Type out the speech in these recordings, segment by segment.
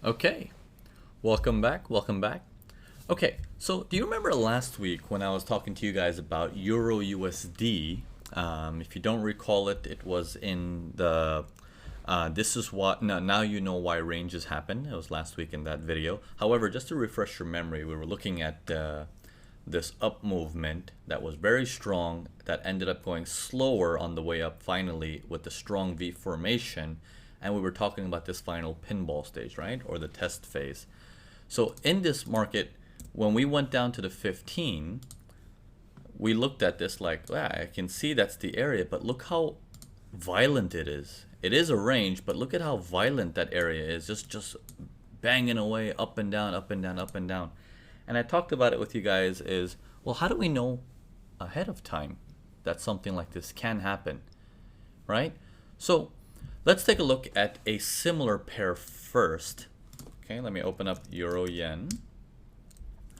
Okay, welcome back, welcome back. Okay, so do you remember last week when I was talking to you guys about Euro USD? If you don't recall it, it was in the this is what now you know why ranges happen. It was last week in that video. However, just to refresh your memory, we were looking at this up movement that was very strong that ended up going slower on the way up finally with the strong V formation, and we were talking about this final pinball stage, right, or the test phase. So in this market, when we went down to the 15, we looked at this like, yeah, I can see that's the area, but look how violent it is. It is a range, but look at how violent that area is, just banging away up and down, up and down, up and down. And I talked about it with you guys is, well, how do we know ahead of time that something like this can happen, right? So let's take a look at a similar pair first. Okay, let me open up Euro Yen.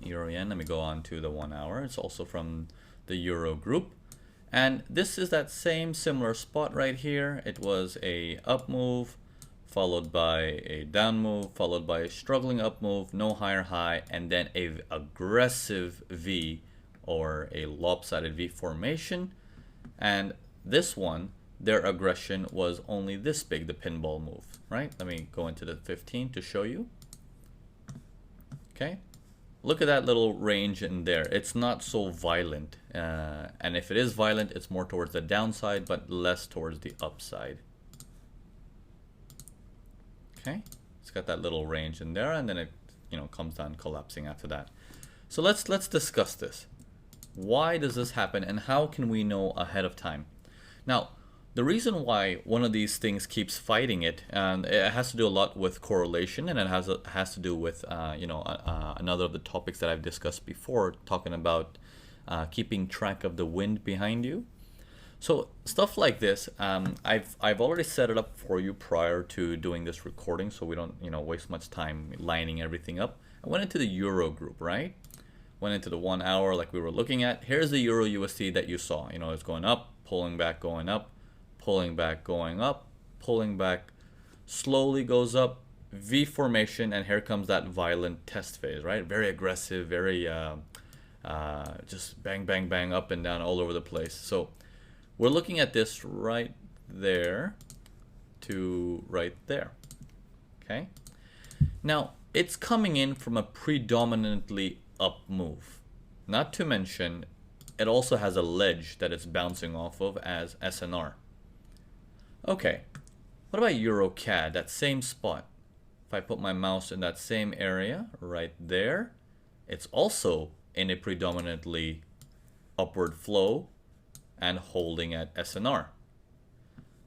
Euro Yen, let me go on to the 1 hour. It's also from the Euro group. And this is that same similar spot right here. It was a up move, followed by a down move, followed by a struggling up move, no higher high, and then a aggressive V or a lopsided V formation. And this one, their aggression was only this big, the pinball move, right? Let me go into the 15 to show you. Okay, look at that little range in there. It's not so violent, and if it is violent, it's more towards the downside but less towards the upside. Okay, it's got that little range in there, and then it comes down collapsing after that. So let's discuss this. Why does this happen, and how can we know ahead of time? Now, the reason why one of these things keeps fighting it, and it has to do a lot with correlation, and it has to do with another of the topics that I've discussed before, talking about keeping track of the wind behind you. So stuff like this, I've already set it up for you prior to doing this recording, so we don't waste much time lining everything up. I went into the Euro group, right? Went into the 1 hour like we were looking at. Here's the Euro USD that you saw. It's going up, pulling back, going up, pulling back, going up, pulling back, slowly goes up, V formation, and here comes that violent test phase, right? Very aggressive, very just bang, bang, bang, up and down all over the place. So we're looking at this right there to right there, okay? Now, it's coming in from a predominantly up move. Not to mention, it also has a ledge that it's bouncing off of as SNR. Okay, what about Euro CAD, that same spot? If I put my mouse in that same area right there, it's also in a predominantly upward flow and holding at SNR.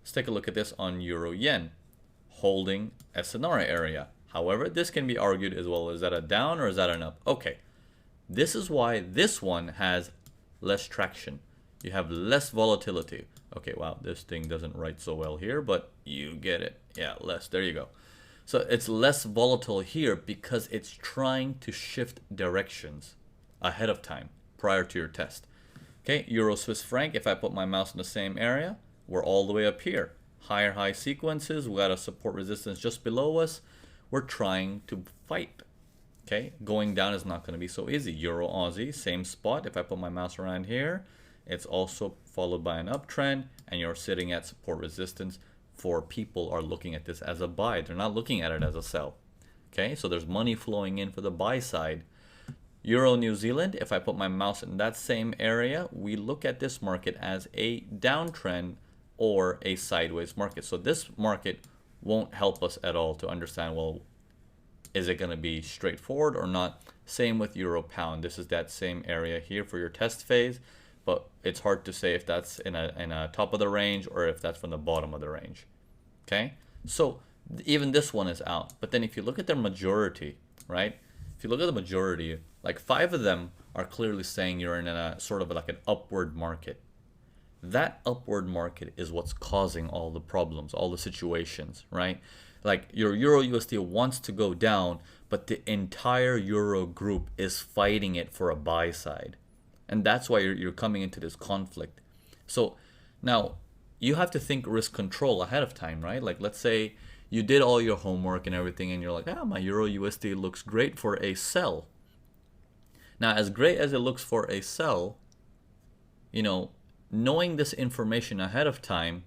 Let's take a look at this on Euro Yen, holding SNR area. However, this can be argued as well, is that a down or is that an up? Okay, this is why this one has less traction. You have less volatility. Okay, wow, this thing doesn't write so well here, but you get it. Yeah, less, there you go. So it's less volatile here because it's trying to shift directions ahead of time prior to your test. Okay, Euro Swiss franc, if I put my mouse in the same area, we're all the way up here. Higher high sequences, we got a support resistance just below us. We're trying to fight. Okay, going down is not going to be so easy. Euro Aussie, same spot. If I put my mouse around here, it's also followed by an uptrend, and you're sitting at support resistance. For people are looking at this as a buy. They're not looking at it as a sell. Okay, so there's money flowing in for the buy side. Euro New Zealand, if I put my mouse in that same area, we look at this market as a downtrend or a sideways market. So this market won't help us at all to understand, well, is it going to be straightforward or not? Same with Euro Pound. This is that same area here for your test phase, but it's hard to say if that's in a top of the range or if that's from the bottom of the range. Okay, so even this one is out. But then if you look at their majority, right? If you look at the majority, like 5 of them are clearly saying you're in a sort of like an upward market. That upward market is what's causing all the problems, all the situations, right? Like your Euro USD wants to go down, but the entire Euro group is fighting it for a buy side. And that's why you're coming into this conflict. So now you have to think risk control ahead of time, right? Like let's say You did all your homework and everything, and you're like, ah, my Euro USD looks great for a sell. Now, as great as it looks for a sell, you know, knowing this information ahead of time,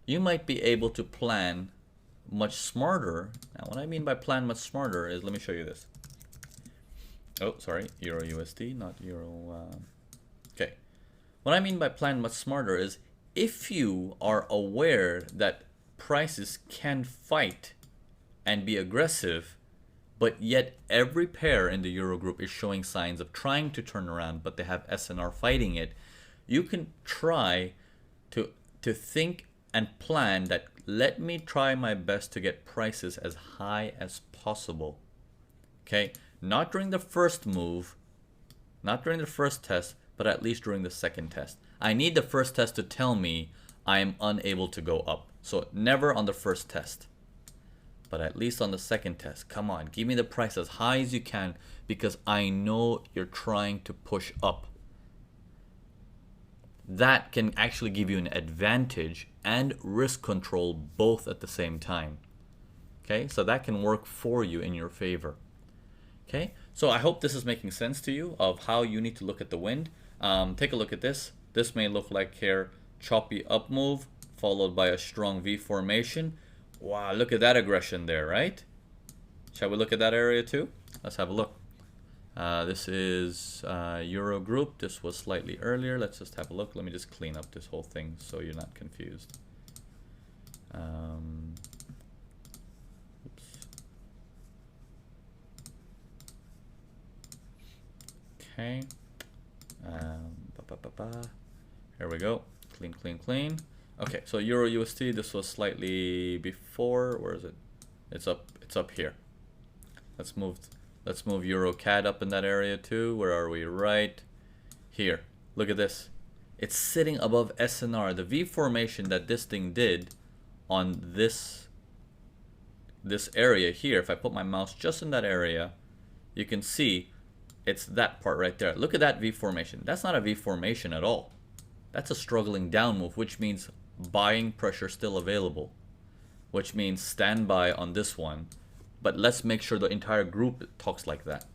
you might be able to plan much smarter. Now, what I mean by plan much smarter is, let me show you this. Oh, sorry, Euro USD, not Euro. Okay. What I mean by plan much smarter is if you are aware that prices can fight and be aggressive, but yet every pair in the Euro group is showing signs of trying to turn around, but they have SNR fighting it, you can try to think and plan that, let me try my best to get prices as high as possible. Okay? Not during the first move, not during the first test, but at least during the second test. I need the first test to tell me I am unable to go up. So never on the first test, but at least on the second test. Come on, give me the price as high as you can, because I know you're trying to push up. That can actually give you an advantage and risk control both at the same time. Okay, so that can work for you in your favor. Okay, so I hope this is making sense to you of how you need to look at the wind. Take a look at this. This may look like here choppy up move followed by a strong V formation. Wow, look at that aggression there, right? Shall we look at that area too? Let's have a look. This is Euro group. This was slightly earlier. Let's just have a look. Let me just clean up this whole thing so you're not confused. Oops. Okay. Here we go. Clean, clean, clean. Okay, so Euro USD, this was slightly before. Where is it? It's up here. Let's move Euro CAD up in that area too. Where are we? Right here. Look at this. It's sitting above SNR. The V formation that this thing did on this area here, if I put my mouse just in that area, you can see it's that part right there. Look at that V formation. That's not a V formation at all. That's a struggling down move, which means buying pressure still available, which means stand by on this one. But let's make sure the entire group talks like that.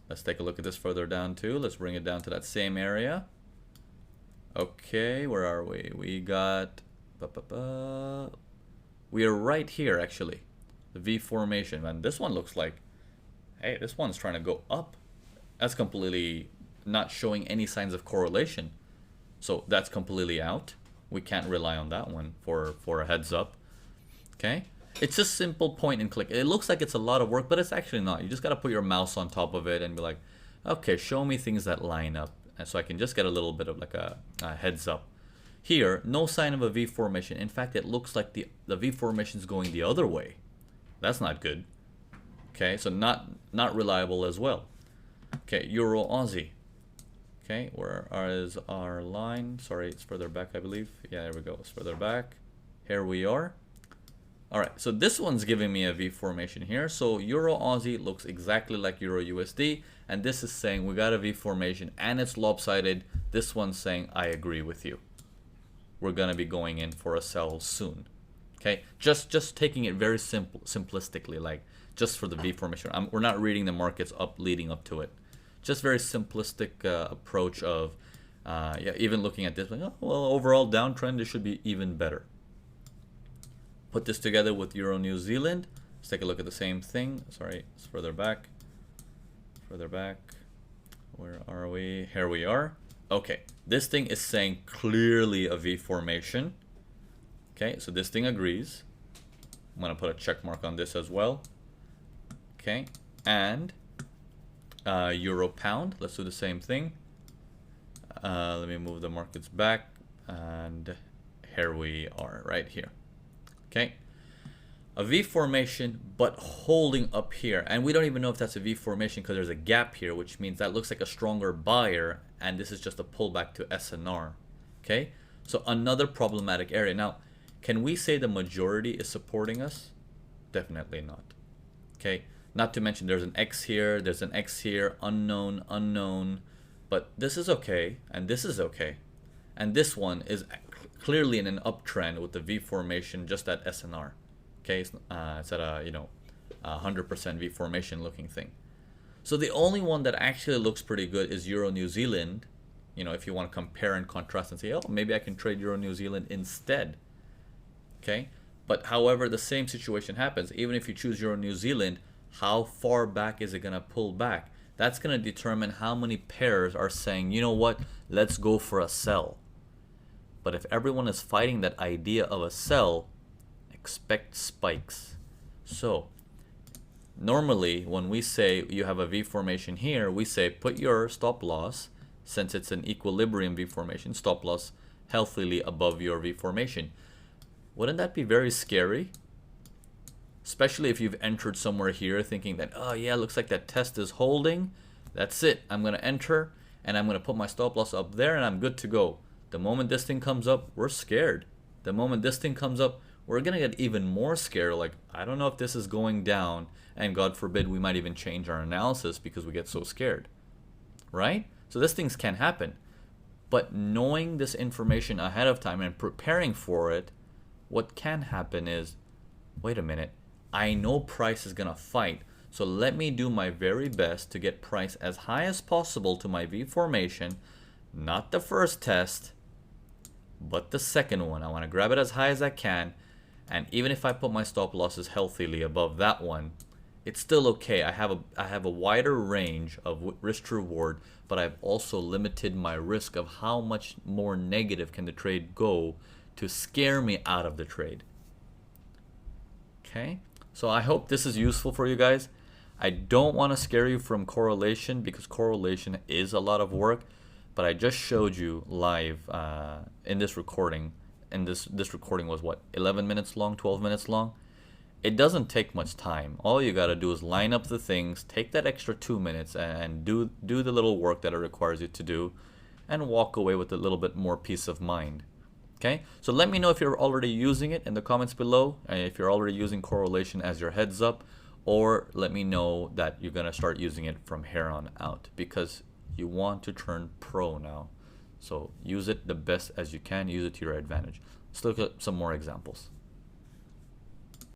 Let's take a look at this further down too. Let's bring it down to that same area. Okay, where are we? We got... We are right here, actually. The V formation. And this one looks like... Hey, this one's trying to go up. That's completely not showing any signs of correlation. So that's completely out. We can't rely on that one for a heads up. Okay? It's just simple point and click. It looks like it's a lot of work, but it's actually not. You just got to put your mouse on top of it and be like, okay, show me things that line up. And so I can just get a little bit of like a heads up. Here, no sign of a V formation. In fact, it looks like the V formation is going the other way. That's not good. Okay, so not reliable as well. Okay, Euro Aussie. Okay, where is our line? Sorry, it's further back, I believe. Yeah, there we go. It's further back. Here we are. All right, so this one's giving me a V formation here. So Euro Aussie looks exactly like Euro USD, and this is saying we got a V formation and it's lopsided. This one's saying I agree with you. We're gonna be going in for a sell soon. Okay, just taking it very simplistically, like just for the V formation. We're not reading the markets up leading up to it. Just very simplistic approach of, yeah, even looking at this, like, oh, well, overall downtrend, it should be even better. Put this together with Euro New Zealand. Let's take a look at the same thing. Sorry, it's further back. Further back. Where are we? Here we are. Okay, this thing is saying clearly a V formation. Okay, so this thing agrees. I'm gonna put a check mark on this as well. Okay, and Euro Pound. Let's do the same thing. Let me move the markets back, and here we are, right here. Okay, a V formation, but holding up here, and we don't even know if that's a V formation because there's a gap here, which means that looks like a stronger buyer, and this is just a pullback to SNR. Okay, so another problematic area. Now, can we say the majority is supporting us? Definitely not. Okay, not to mention there's an X here, there's an X here, unknown, unknown, but this is okay, and this is okay, and this one is clearly in an uptrend with the V formation just at SNR. Okay, it's at a 100% V formation looking thing. So the only one that actually looks pretty good is Euro New Zealand. If you want to compare and contrast and say, oh, maybe I can trade Euro New Zealand instead. Okay, but however, the same situation happens. Even if you choose Euro New Zealand, how far back is it gonna pull back? That's gonna determine how many pairs are saying, you know what, let's go for a sell. But if everyone is fighting that idea of a sell, expect spikes. So normally when we say you have a V formation here, we say put your stop loss, since it's an equilibrium V formation, stop loss healthily above your V formation. Wouldn't that be very scary? Especially if you've entered somewhere here thinking that, oh yeah, looks like that test is holding. That's it. I'm going to enter and I'm going to put my stop loss up there and I'm good to go. The moment this thing comes up, we're scared. The moment this thing comes up, we're going to get even more scared. Like, I don't know if this is going down, and God forbid we might even change our analysis because we get so scared. Right? So these things can happen. But knowing this information ahead of time and preparing for it, what can happen is, wait a minute, I know price is going to fight. So let me do my very best to get price as high as possible to my V formation. Not the first test, but the second one. I want to grab it as high as I can. And even if I put my stop losses healthily above that one, it's still okay. I have a wider range of risk to reward, but I've also limited my risk of how much more negative can the trade go to scare me out of the trade. Okay, so I hope this is useful for you guys. I don't want to scare you from correlation because correlation is a lot of work, but I just showed you live in this recording, and this recording was what, 11 minutes long, 12 minutes long. It doesn't take much time. All you got to do is line up the things, take that extra 2 minutes and do the little work that it requires you to do, and walk away with a little bit more peace of mind. Okay, so let me know if you're already using it in the comments below, and if you're already using correlation as your heads up, or let me know that you're going to start using it from here on out because you want to turn pro now. So use it the best as you can, use it to your advantage. Let's look at some more examples.